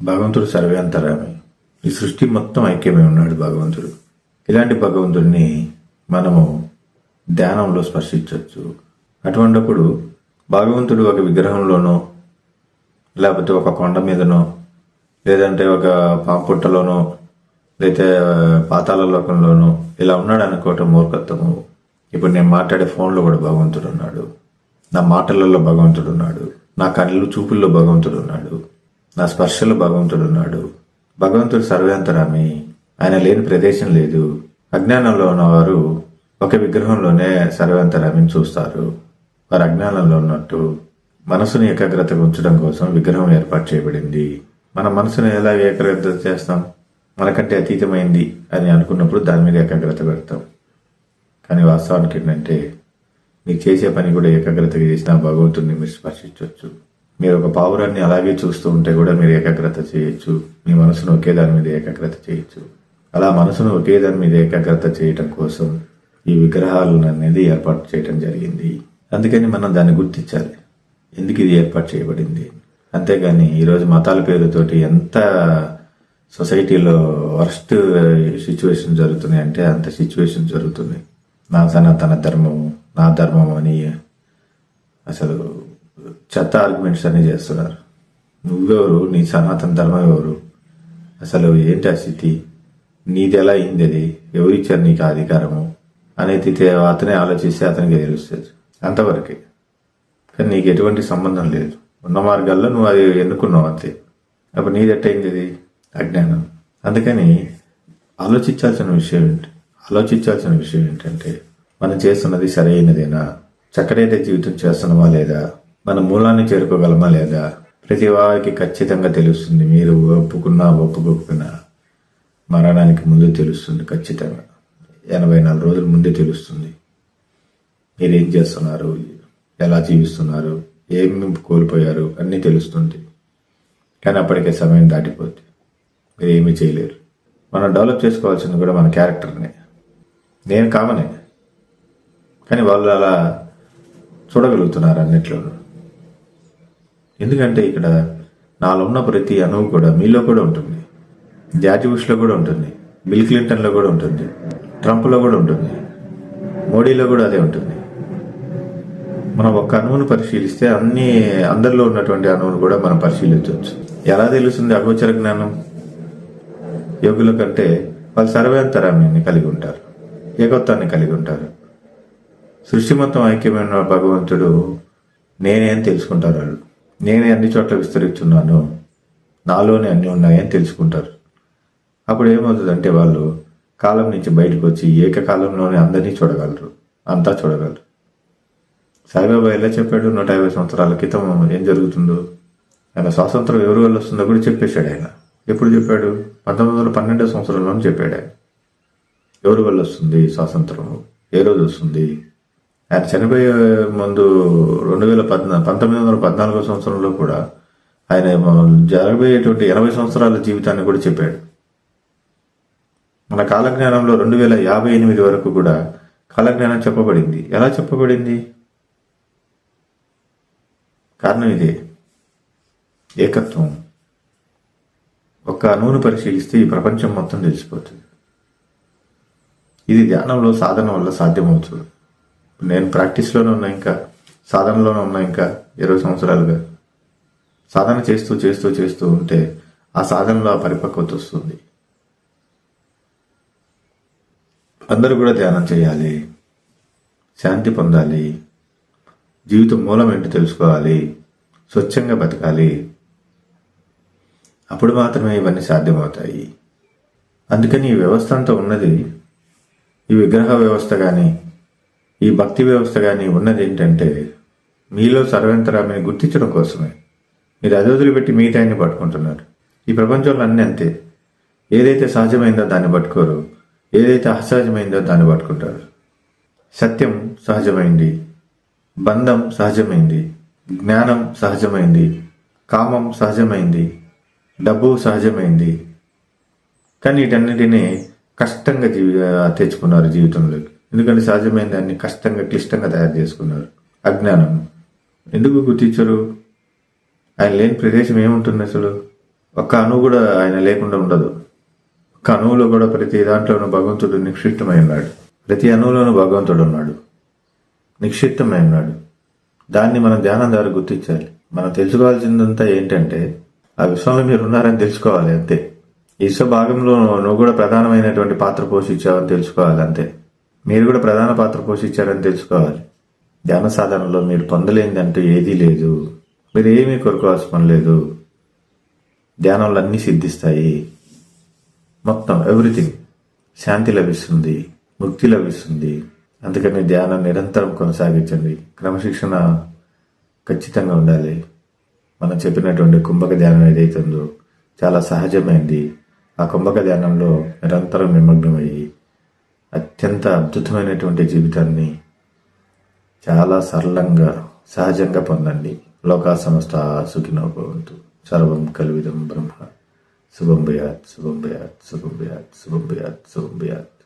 భగవంతుడు సర్వేంతరామి. ఈ సృష్టి మొత్తం ఐక్యమై ఉన్నాడు భగవంతుడు. ఇలాంటి భగవంతుడిని మనము ధ్యానంలో స్పర్శించవచ్చు. అటువంటిప్పుడు భగవంతుడు ఒక విగ్రహంలోనో, లేకపోతే ఒక కొండ మీదనో, లేదంటే ఒక పాంపుట్టలోనో, లేకపోతే పాతాళ లోకంలోనో ఇలా ఉన్నాడు అనుకోవటం మూర్ఖత్వము. ఇప్పుడు నేను మాట్లాడే ఫోన్లో కూడా భగవంతుడు ఉన్నాడు, నా మాటలలో భగవంతుడు ఉన్నాడు, నా కళ్ళు చూపుల్లో భగవంతుడు ఉన్నాడు, నా స్పర్శలో భగవంతుడు ఉన్నాడు. భగవంతుడు సర్వేంతరామి. ఆయన లేని ప్రదేశం లేదు. అజ్ఞానంలో ఉన్నవారు ఒక విగ్రహంలోనే సర్వేంతరామిని చూస్తారు. వారు అజ్ఞానంలో ఉన్నట్టు. మనసుని ఏకాగ్రతగా ఉంచడం కోసం విగ్రహం ఏర్పాటు చేయబడింది. మన మనసుని ఎలా ఏకాగ్రత చేస్తాం? మనకంటే అతీతమైంది అని అనుకున్నప్పుడు దాని మీద ఏకాగ్రత పెడతాం. కానీ వాస్తవానికి ఏంటంటే, మీరు చేసే పని కూడా ఏకాగ్రతగా చేసిన భగవంతుడిని మీరు స్పర్శించవచ్చు. మీరు ఒక పావురాన్ని అలాగే చూస్తూ ఉంటే కూడా మీరు ఏకాగ్రత చేయొచ్చు. మీ మనసును ఒకే దాని మీద ఏకాగ్రత చేయొచ్చు. అలా మనసును ఒకే దాని మీద ఏకాగ్రత చేయటం కోసం ఈ విగ్రహాలు అనేది ఏర్పాటు చేయటం జరిగింది. అందుకని మనం దాన్ని గుర్తించాలి, ఎందుకు ఇది ఏర్పాటు చేయబడింది. అంతేగాని ఈరోజు మతాల పేరుతోటి ఎంత సొసైటీలో వర్స్ట్ సిచ్యువేషన్ జరుగుతున్నాయి అంటే అంత సిచ్యువేషన్ జరుగుతున్నాయి. నా సనాతన ధర్మం, నా ధర్మం అని అసలు చెత్త ఆర్గ్యుమెంట్స్ అన్ని చేస్తున్నారు. నువ్వెవరు? నీ సనాతన ధర్మం ఎవరు? అసలు ఏంటి ఆ స్థితి? నీది ఎలా అయింది? అది ఎవరిచ్చారు నీకు అధికారము అనేది అతనే ఆలోచిస్తే అతనికి తెలుస్తుంది. అంతవరకే. కానీ నీకు ఎటువంటి సంబంధం లేదు. ఉన్న మార్గాల్లో నువ్వు అది ఎన్నుకున్నావు అంతే. అప్పుడు నీదెట్టయింది? అది అజ్ఞానం. అందుకని ఆలోచించాల్సిన విషయం ఏంటంటే మనం చేస్తున్నది సరైనదేనా? చక్కడైతే జీవితం చేస్తున్నామా లేదా? మన మూలాన్ని చేరుకోగలమా లేదా? ప్రతి వారికి ఖచ్చితంగా తెలుస్తుంది. మీరు ఒప్పుకోకపోయినా మరణానికి ముందు తెలుస్తుంది. ఖచ్చితంగా 84 రోజుల ముందే తెలుస్తుంది. మీరేం చేస్తున్నారు, ఎలా జీవిస్తున్నారు, ఏమి కోల్పోయారు అన్నీ తెలుస్తుంది. కానీ అప్పటికే సమయం దాటిపోద్ది. మీరు ఏమీ చేయలేరు. మనం డెవలప్ చేసుకోవాల్సింది కూడా మన క్యారెక్టర్నే. నేను కామనే, కానీ వాళ్ళు అలా చూడగలుగుతున్నారు అన్నిట్లోనూ. ఎందుకంటే ఇక్కడ నాలో ఉన్న ప్రతి అణువు కూడా మీలో కూడా ఉంటుంది. జార్జ్ బుష్లో కూడా ఉంటుంది, బిల్ క్లింటన్లో కూడా ఉంటుంది, ట్రంప్లో కూడా ఉంటుంది, మోడీలో కూడా అదే ఉంటుంది. మనం ఒక్క అణువును పరిశీలిస్తే అందరిలో ఉన్నటువంటి అణువును కూడా మనం పరిశీలించవచ్చు. ఎలా తెలుస్తుంది అగోచర జ్ఞానం? యోగుల కంటే వాళ్ళు సర్వేంతరాన్ని కలిగి ఉంటారు, ఏకత్వాన్ని కలిగి ఉంటారు. సృష్టి మొత్తం ఐక్యమైన భగవంతుడు నేనే అని తెలుసుకుంటారు. వాళ్ళు నేనే అన్ని చోట్ల విస్తరిస్తున్నాను, నాలోనే అన్నీ ఉన్నాయని తెలుసుకుంటారు. అప్పుడు ఏమవుతుందంటే వాళ్ళు కాలం నుంచి బయటకు వచ్చి ఏకకాలంలోనే అందరినీ చూడగలరు, అంతా చూడగలరు. సాయిబాబా ఎలా చెప్పాడు? 150 సంవత్సరాల క్రితం ఏం జరుగుతుందో, ఆయన స్వాతంత్రం ఎవరి వల్ల వస్తుందో కూడా చెప్పేశాడు. ఆయన ఎప్పుడు చెప్పాడు? 1912వ సంవత్సరంలోనే చెప్పాడు. ఆయన ఎవరి వల్ల వస్తుంది స్వాతంత్రం, ఏ రోజు వస్తుంది? ఆయన చనిపోయే ముందు 1914వ సంవత్సరంలో కూడా ఆయన జరగబోయేటువంటి 80 సంవత్సరాల జీవితాన్ని కూడా చెప్పాడు. మన కాలజ్ఞానంలో 2058 వరకు కూడా కాలజ్ఞానం చెప్పబడింది. ఎలా చెప్పబడింది? కారణం ఇదే, ఏకత్వం. ఒక్క అణువును పరిశీలిస్తే ఈ ప్రపంచం మొత్తం తెలిసిపోతుంది. ఇది ధ్యానంలో సాధన వల్ల సాధ్యమవుతుంది. నేను ప్రాక్టీస్లోనే ఉన్నా, ఇంకా సాధనలోనే ఉన్నా, ఇంకా 20 సంవత్సరాలుగా సాధన చేస్తూ ఉంటే ఆ సాధనలో ఆ పరిపక్వత వస్తుంది. అందరూ కూడా ధ్యానం చేయాలి, శాంతి పొందాలి, జీవితం మూలం ఏంటో తెలుసుకోవాలి, స్వచ్ఛంగా బతకాలి. అప్పుడు మాత్రమే ఇవన్నీ సాధ్యమవుతాయి. అందుకని ఈ వ్యవస్థ అంతా ఉన్నది, ఈ విగ్రహ వ్యవస్థ కానీ ఈ భక్తి వ్యవస్థ కానీ ఉన్నది ఏంటంటే మీలో సర్వేంతరామిని గుర్తించడం కోసమే. మీరు అది వదిలిపెట్టి మిగతాన్ని పట్టుకుంటున్నారు. ఈ ప్రపంచంలో అన్నీ అంతే. ఏదైతే సహజమైందో దాన్ని పట్టుకోరు, ఏదైతే అసహజమైందో దాన్ని పట్టుకుంటారు. సత్యం సహజమైంది, బంధం సహజమైంది, జ్ఞానం సహజమైంది, కామం సహజమైంది, డబ్బు సహజమైంది. కానీ వీటన్నిటినీ కష్టంగా తెచ్చుకున్నారు జీవితంలోకి. ఎందుకంటే సహజమైన దాన్ని కష్టంగా క్లిష్టంగా తయారు చేసుకున్నారు. అజ్ఞానం. ఎందుకు గుర్తించరు? ఆయన లేని ప్రదేశం ఏముంటుంది అసలు? ఒక్క అణువు కూడా ఆయన లేకుండా ఉండదు. ఒక్క అణువులో కూడా ప్రతి దాంట్లోనూ భగవంతుడు నిక్షిప్తమై ఉన్నాడు. ప్రతి అణువులోనూ భగవంతుడు ఉన్నాడు, నిక్షిప్తమై ఉన్నాడు. దాన్ని మనం ధ్యానం ద్వారా గుర్తించాలి. మనం తెలుసుకోవాల్సిందంతా ఏంటంటే ఆ విశ్వంలో మీరు ఉన్నారని తెలుసుకోవాలి అంతే. ఈ విశ్వ భాగంలో నువ్వు కూడా ప్రధానమైనటువంటి పాత్ర పోషించావని తెలుసుకోవాలి అంతే. మీరు కూడా ప్రధాన పాత్ర పోషించారని తెలుసుకోవాలి. ధ్యాన సాధనలో మీరు పొందలేనిదంటూ ఏదీ లేదు. మీరు ఏమీ కోరుకోవాల్సిన పని లేదు. ధ్యానంలో అన్నీ సిద్ధిస్తాయి. మొత్తం ఎవ్రీథింగ్ శాంతి లభిస్తుంది, ముక్తి లభిస్తుంది. అందుకని ధ్యానం నిరంతరం కొనసాగించండి. క్రమశిక్షణ ఖచ్చితంగా ఉండాలి. మనం చెప్పినటువంటి కుంభక ధ్యానం ఏదైతే ఉందో చాలా సహజమైంది. ఆ కుంభక ధ్యానంలో నిరంతరం నిమగ్నమయ్యి అత్యంత అద్భుతమైనటువంటి జీవితాన్ని చాలా సరళంగా సహజంగా పొందండి. లోకా సమస్త సుఖినో భవంతు. సర్వం కల్విదం బ్రహ్మ. శుభం భయాత్, శుభం భయాత్, శుభం భయాత్, శుభం భయాత్, శుభం భయాత్.